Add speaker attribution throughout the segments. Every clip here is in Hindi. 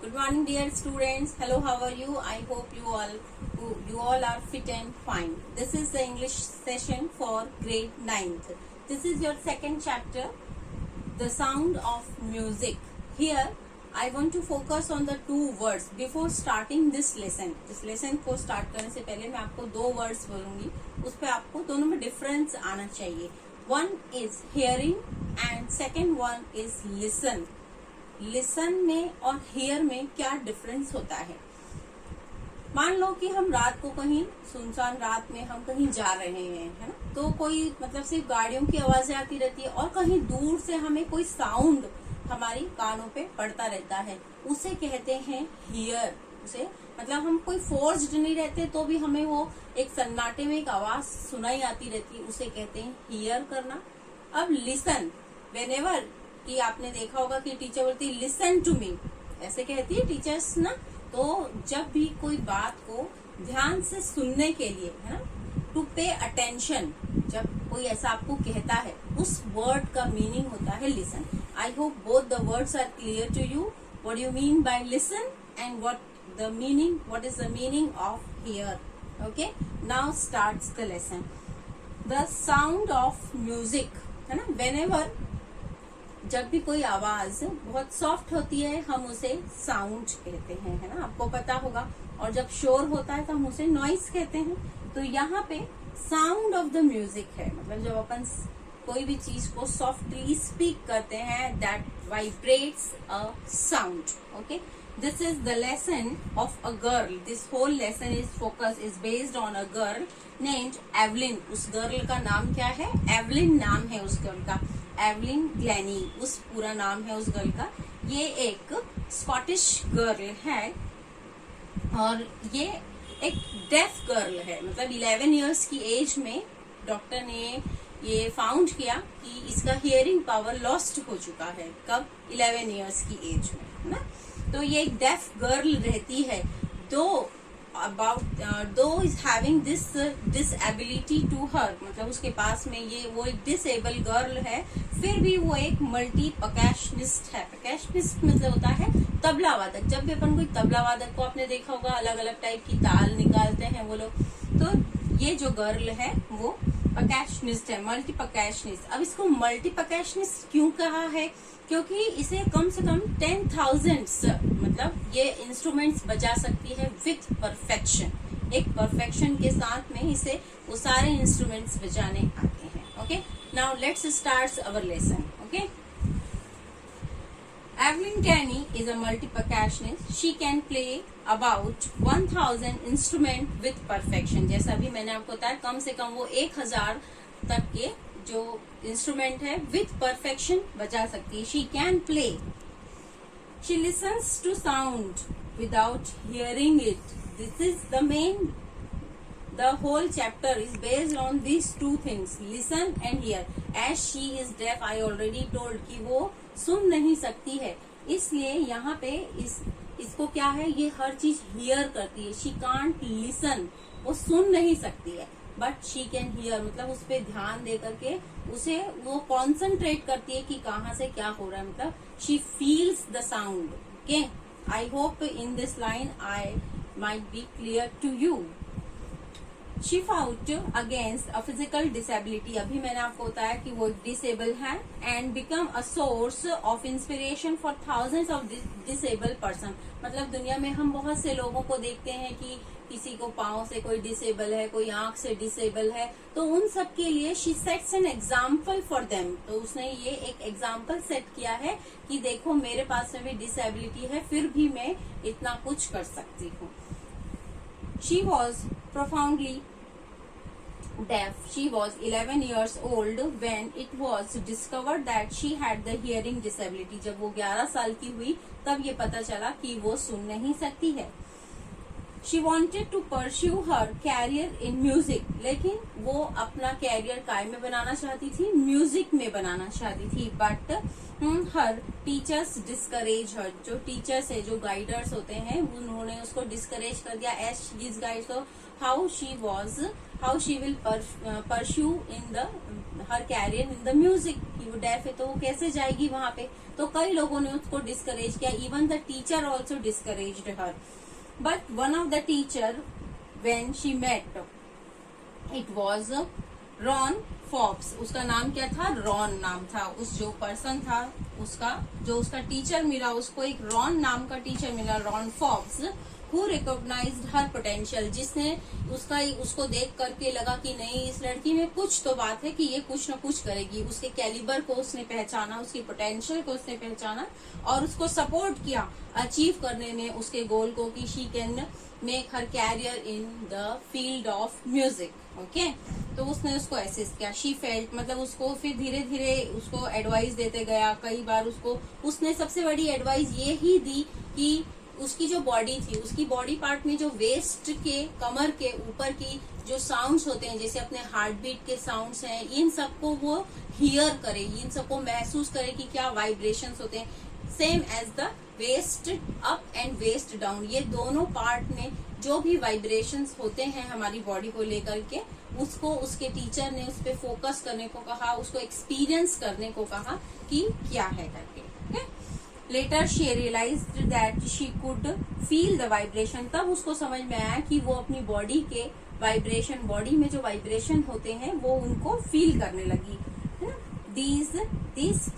Speaker 1: Good morning, dear students. Hello, how are you? I hope you all are fit and fine. This is the English session for grade 9th. This is your second chapter, the sound of music. Here, I want to focus on the two words before starting this lesson. इस lesson को start करने से पहले मैं आपको दो words बोलूंगी. उस पे आपको दोनों में difference आना चाहिए. One is hearing and second one is listen. Listen में और हियर में क्या डिफरेंस होता है. मान लो कि हम रात को कहीं सुनसान रात में हम कहीं जा रहे हैं, है ना, तो कोई मतलब सिर्फ गाड़ियों की आवाजें आती रहती है और कहीं दूर से हमें कोई साउंड हमारी कानों पे पड़ता रहता है, उसे कहते हैं हियर. उसे मतलब हम कोई फोर्स्ड नहीं रहते तो भी हमें वो एक सन्नाटे में एक आवाज सुनाई आती रहती है, उसे कहते हैं हियर करना. अब लिसन, व्हेनेवर कि आपने देखा होगा कि टीचर बोलती है लिसन टू मी, ऐसे कहती है टीचर्स ना. तो जब भी कोई बात को ध्यान से सुनने के लिए, है ना, टू पे अटेंशन, जब कोई ऐसा आपको कहता है उस वर्ड का मीनिंग होता है listen. I hope both the words are clear to you. What you mean by listen and what is the meaning of hear. Okay, now starts the lesson. The sound of music, है ना, व्हेनेवर जब भी कोई आवाज बहुत सॉफ्ट होती है हम उसे साउंड कहते हैं, है ना, आपको पता होगा. और जब शोर होता है तो हम उसे नॉइस कहते हैं. तो यहाँ पे साउंड ऑफ द म्यूजिक है, मतलब जब अपन कोई भी चीज को सॉफ्टली स्पीक करते हैं, that vibrates a sound. Okay, this is the lesson of a girl. This whole lesson is based on a girl named Evelyn. उस गर्ल का नाम क्या है? एवलिन नाम है उस गर्ल का. एवलिन ग्लैनी उस पूरा नाम है उस गर्ल का. ये एक स्कॉटिश गर्ल है और ये एक डेफ गर्ल है. मतलब 11 इयर्स की एज में डॉक्टर ने ये फाउंड किया कि इसका हियरिंग पावर लॉस्ट हो चुका है. कब? 11 इयर्स की एज में, है ना. तो ये एक डेफ गर्ल रहती है. Though is having this disability to her, मतलब उसके पास में वो एक डिसेबल गर्ल है, फिर भी वो एक मल्टी परकशनिस्ट है. परकशनिस्ट मतलब होता है तबला वादक. जब भी अपन कोई तबला वादक को आपने देखा होगा, अलग अलग टाइप की ताल निकालते हैं वो लोग, तो ये जो गर्ल है वो परकशनिस्ट है, मल्टी परकशनिस्ट. अब इसको मल्टी परकशनिस्ट क्यों कहा है? क्योंकि इसे कम से कम 10,000 मतलब ये इंस्ट्रूमेंट्स बजा सकती है विथ परफेक्शन. एक परफेक्शन के साथ में इसे वो सारे इंस्ट्रूमेंट्स बजाने आते हैं. Okay, now let's start our lesson. Okay, Evelyn Glennie is a multi-percussionist. She can play about 1,000 instrument with perfection. जैसा भी मैंने आपको बताया, कम से कम वो 1,000 तक के जो इंस्ट्रूमेंट है with perfection बजा सकती है. She can play. She listens to sound without hearing it. This is the whole chapter is based on these two things, listen and hear. As she is deaf, I already told कि वो सुन नहीं सकती है, इसलिए यहाँ पे इसको क्या है, ये हर चीज हियर करती है. शी कांट लिसन, वो सुन नहीं सकती है, बट शी कैन हियर, मतलब उस पर ध्यान दे करके उसे वो कॉन्सेंट्रेट करती है कि कहाँ से क्या हो रहा है. मतलब she feels the sound. Okay, I hope in this line I might be clear to you. She fought against a physical disability. अभी मैंने आपको बताया कि वो डिसेबल है, and become a source of inspiration for thousands of disabled person. मतलब दुनिया में हम बहुत से लोगों को देखते हैं कि किसी को पाँव से कोई डिसेबल है, कोई आंख से डिसेबल है, तो उन सब के लिए she sets an example for them. तो उसने ये एक एग्जाम्पल सेट किया है कि देखो मेरे पास में भी डिसेबिलिटी है, फिर भी मैं इतना कुछ कर सकती हूँ. She was profoundly deaf. She was 11 years old when it was discovered that she had the hearing disability. जब वो 11 साल की हुई तब ये पता चला कि वो सुन नहीं सकती है. She wanted to pursue her career in music. लेकिन वो अपना कैरियर काय में बनाना चाहती थी? म्यूजिक में बनाना चाहती थी. बट हर टीचर्स डिस्करेज हर, जो टीचर्स है, जो गाइडर्स होते हैं, उन्होंने उसको डिस्करेज कर दिया as she is guide, so how she will pursue in the her career in the music, कि वो डेफ है तो वो कैसे जाएगी वहां पे। तो कई लोगों ने उसको डिस्करेज किया, even the teacher also discouraged her, but one of the teacher when she met, it was Ron Fox, उसका नाम क्या था, रॉन नाम था, उस जो पर्सन था उसका, जो उसका टीचर मिला उसको एक रॉन नाम का टीचर मिला, Ron Fox, who recognised her potential, जिसने उसको देख करके लगा कि नहीं, इस लड़की में कुछ तो बात है कि ये कुछ न कुछ करेगी। उसके कैलिबर को उसने पहचाना, उसकी पोटेंशियल को उसने पहचाना और उसको सपोर्ट किया अचीव करने में उसके गोल को, कि she can make her career in the field of music. Okay, तो उसने उसको असिस्ट किया। शी फेल्ट, मतलब उसको फिर धीरे धीरे उसको एडवाइस देते गया, कई बार उसने सबसे बड़ी एडवाइस ये ही दी कि उसकी जो बॉडी थी, उसकी बॉडी पार्ट में जो वेस्ट के, कमर के ऊपर की जो साउंड्स होते हैं, जैसे अपने हार्ट बीट के साउंड्स हैं, इन सबको वो हियर करे, इन सबको महसूस करे कि क्या वाइब्रेशंस होते हैं, same as the waist up and waist down, ये दोनों पार्ट में जो भी वाइब्रेशंस होते हैं हमारी बॉडी को लेकर के, उसको उसके टीचर ने उस पर फोकस करने को कहा, उसको एक्सपीरियंस करने को कहा कि क्या है करके। Later she realised that she could feel the vibration, तब उसको समझ में आया कि वो अपनी बॉडी के वाइब्रेशन, बॉडी में जो वाइब्रेशन होते हैं वो उनको फील करने लगी। दीज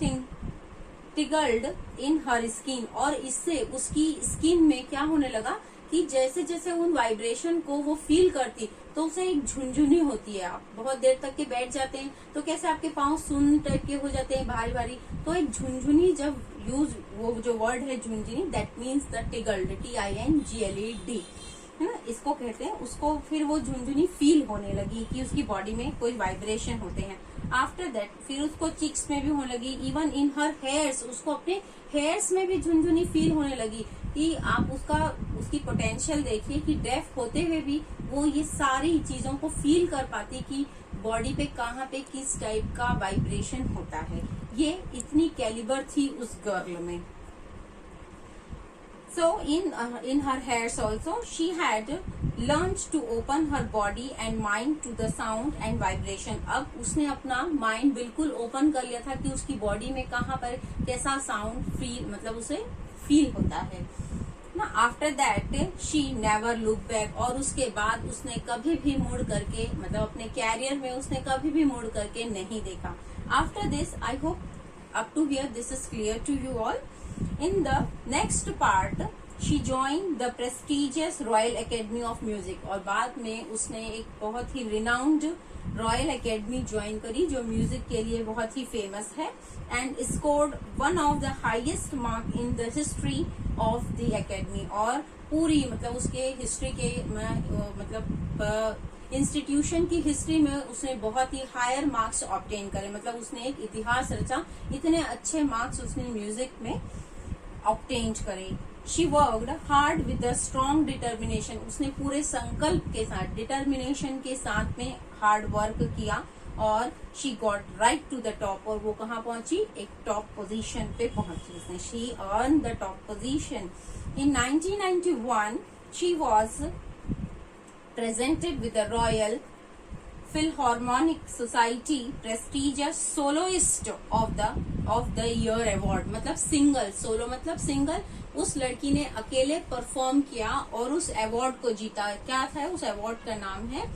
Speaker 1: टिगल्ड इन हर स्किन, और इससे उसकी स्किन में क्या होने लगा कि जैसे जैसे उन वाइब्रेशन को वो फील करती तो उसे एक झुनझुनी होती है। आप बहुत देर तक के बैठ जाते हैं तो कैसे आपके पांव सुन्न टाइप के हो जाते हैं, भारी भारी, तो एक झुनझुनी जब यूज, वो जो वर्ड है झुनझुनी, दैट मीन्स द टिगल्ड, TINGLED, है ना, इसको कहते हैं। उसको फिर वो झुनझुनी फील होने लगी कि उसकी बॉडी में कोई वाइब्रेशन होते हैं। आफ्टर दैट फिर उसको चिक्स में भी होने लगी, इवन इन हर हेयर्स, उसको अपने हेयर्स में भी झुनझुनी फील होने लगी। कि आप उसकी पोटेंशियल देखिए कि डेफ होते हुए भी वो ये सारी चीजों को फील कर पाती कि बॉडी पे कहाँ पे किस टाइप का वाइब्रेशन होता है। ये इतनी कैलिबर थी उस गर्ल में। So in her hairs also she had learned to open her body and mind to the sound and vibration. अब उसने अपना माइंड बिल्कुल ओपन कर लिया था कि उसकी बॉडी में कहाँ पर कैसा साउंड फील, मतलब उसे फील होता है ना। After that she never look back, और उसके बाद उसने कभी भी मुड़ करके, मतलब अपने कैरियर में उसने कभी भी मुड़ करके नहीं देखा। After this I hope up to here this is clear to you all. In the next part she joined the prestigious Royal Academy of Music, और बाद में उसने एक बहुत ही renowned रॉयल एकेडमी ज्वाइन करी जो म्यूजिक के लिए बहुत ही फेमस है, and scored one of the highest mark in the history of the academy, और पूरी मतलब उसके हिस्ट्री के मतलब इंस्टीट्यूशन की हिस्ट्री में उसने बहुत ही हायर मार्क्स ऑब्टेन करे, मतलब उसने एक इतिहास रचा, इतने अच्छे मार्क्स उसने म्यूजिक में ऑब्टेन करे। She worked hard with the strong determination, उसने पूरे संकल्प के साथ, डिटर्मिनेशन के साथ में हार्ड वर्क किया, और she got right to the top, और वो कहाँ पहुंची, एक टॉप पोजीशन पे पहुंची उसने। She earn the top position. In 1991 she was presented with the Royal Philharmonic Society prestigious soloist of the year award, मतलब सिंगल, सोलो मतलब सिंगल, उस लड़की ने अकेले परफॉर्म किया और उस अवार्ड को जीता। क्या था उस अवार्ड का नाम है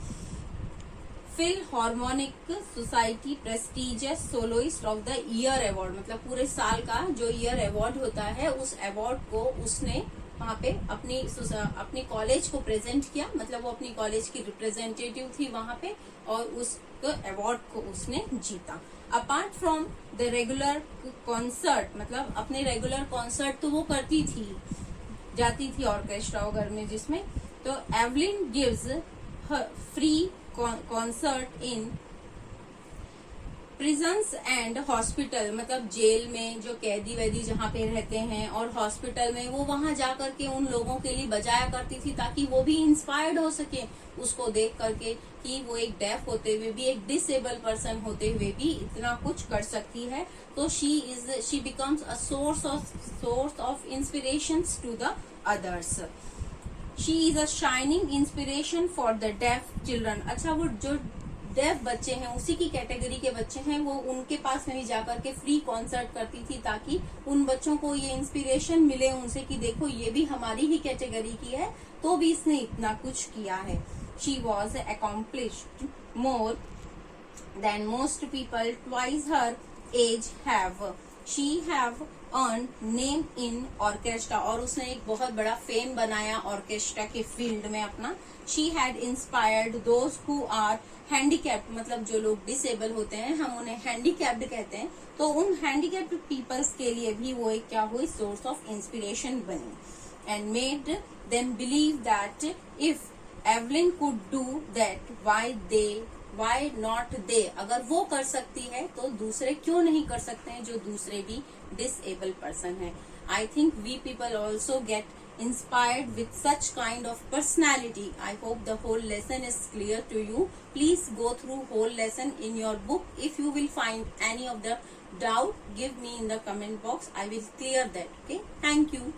Speaker 1: Philharmonic society prestigious soloist of the year award, मतलब पूरे साल का जो ईयर अवार्ड होता है उस अवार्ड को उसने वहाँ पे अपनी कॉलेज को प्रेजेंट किया, मतलब वो अपनी कॉलेज की रिप्रेजेंटेटिव थी वहाँ पे, और उस अवार्ड को उसने जीता। Apart from the regular concert, मतलब अपने रेगुलर कॉन्सर्ट तो वो करती थी, जाती थी ऑर्केस्ट्रा वगैरह में जिसमें, तो Evelyn gives free concert in prisons and hospital, मतलब जेल में जो कैदी वैदी जहाँ पे रहते हैं, और हॉस्पिटल में वो वहां जा करके उन लोगों के लिए बजाया करती थी ताकि वो भी इंस्पायर्ड हो सके उसको देख करके कि वो एक डेफ होते हुए भी, एक डिसेबल पर्सन होते हुए भी इतना कुछ कर सकती है। तो she becomes a source of inspiration to the others. She is a shining inspiration for the deaf children. अच्छा, वो जो डेफ बच्चे हैं उसी की कैटेगरी के बच्चे हैं, वो उनके पास में भी जाकर के फ्री कॉन्सर्ट करती थी ताकि उन बच्चों को ये इंस्पिरेशन मिले उनसे कि देखो ये भी हमारी ही कैटेगरी की है तो भी इसने इतना कुछ किया है। She was accomplished more than most people twice her age have. She have earned name in orchestra, और उसने एक बहुत बड़ा फेम बनाया ऑर्केस्ट्रा के फील्ड में अपना। She had inspired those who are handicapped, मतलब जो लोग डिसेबल होते हैं हम उन्हें हैंडीकैप्ड कहते हैं, तो उन हैंडीकैप्ड पीपल्स के लिए भी वो एक क्या हुई, सोर्स ऑफ इंस्पिरेशन बनी। And made them believe that if Evelyn could do that, why not they? अगर वो कर सकती है तो दूसरे क्यों नहीं कर सकते हैं जो दूसरे भी डिसेबल पर्सन है। I think we people also get inspired with such kind of personality. I hope the whole lesson is clear to you. Please go through whole lesson in your book. If you will find any of the doubt, give me in the comment box. I will clear that. Okay. Thank you.